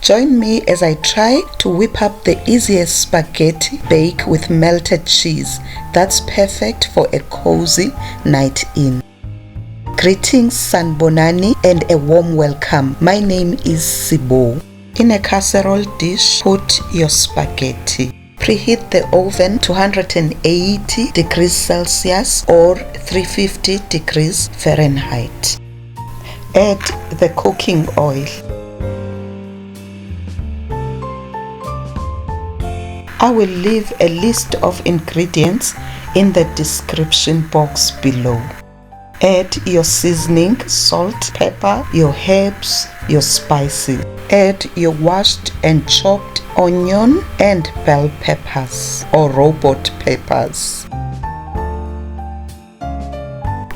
Join me as I try to whip up the easiest spaghetti bake with melted cheese that's perfect for a cozy night in. Greetings Sanbonani and a warm welcome. My name is CBO. In a casserole dish, put your spaghetti. Preheat the oven to 180 degrees Celsius or 350 degrees Fahrenheit. Add the cooking oil. I will leave a list of ingredients in the description box below. Add your seasoning, salt, pepper, your herbs, your spices. Add your washed and chopped onion and bell peppers or robot peppers.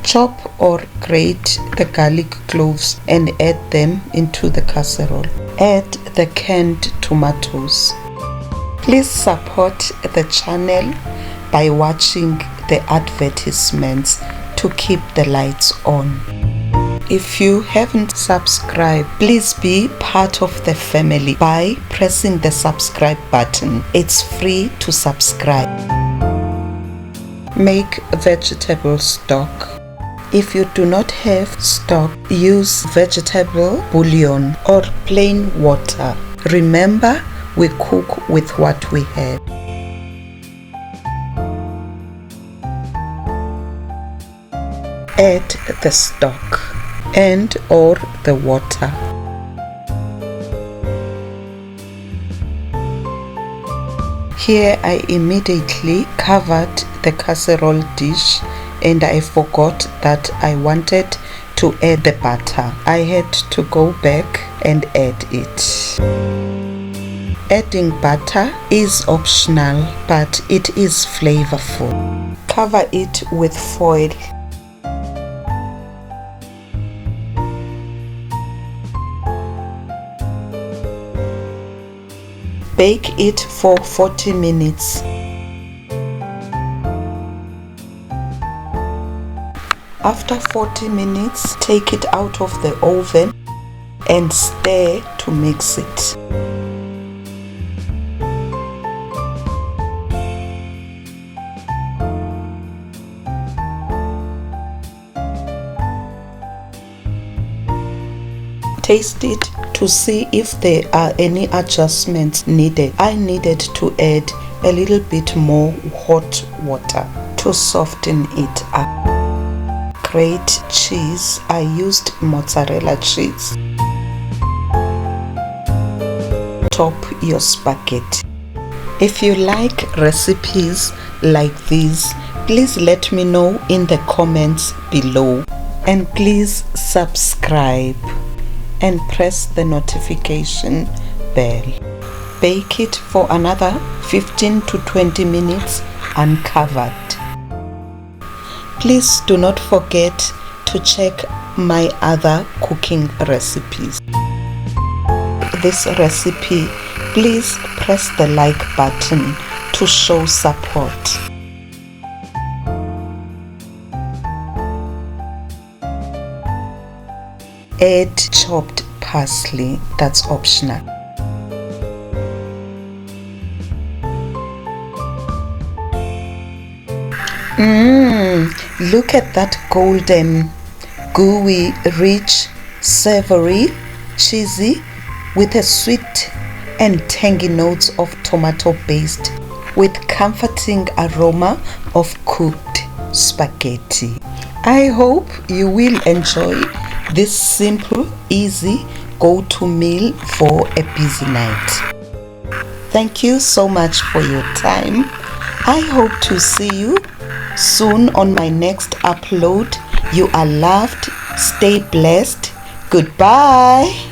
Chop or grate the garlic cloves and add them into the casserole. Add the canned tomatoes. Please support the channel by watching the advertisements to keep the lights on. If you haven't subscribed, please be part of the family by pressing the subscribe button. It's free to subscribe. Make vegetable stock. If you do not have stock, use vegetable bouillon or plain water. Remember, we cook with what we have. Add the stock and or the water. Here I immediately covered the casserole dish and I forgot that I wanted to add the butter. I had to go back and add it. Adding butter is optional, but it is flavorful. Cover it with foil. Bake it for 40 minutes. After 40 minutes, take it out of the oven and stir to mix it. Taste it to see if there are any adjustments needed. I needed to add a little bit more hot water to soften it up. Grate cheese. I used mozzarella cheese. Top your spaghetti. If you like recipes like these, please let me know in the comments below. And please subscribe and press the notification bell. Bake it for another 15 to 20 minutes uncovered. Please do not forget to check my other cooking recipes. This recipe, please press the like button to show support. Add chopped parsley, that's optional. Look at that golden, gooey, rich, savory, cheesy, with a sweet and tangy notes of tomato paste with comforting aroma of cooked spaghetti. I hope you will enjoy this simple, easy go-to meal for a busy night. Thank you so much for your time. I hope to see you soon on my next upload. You are loved. Stay blessed. Goodbye.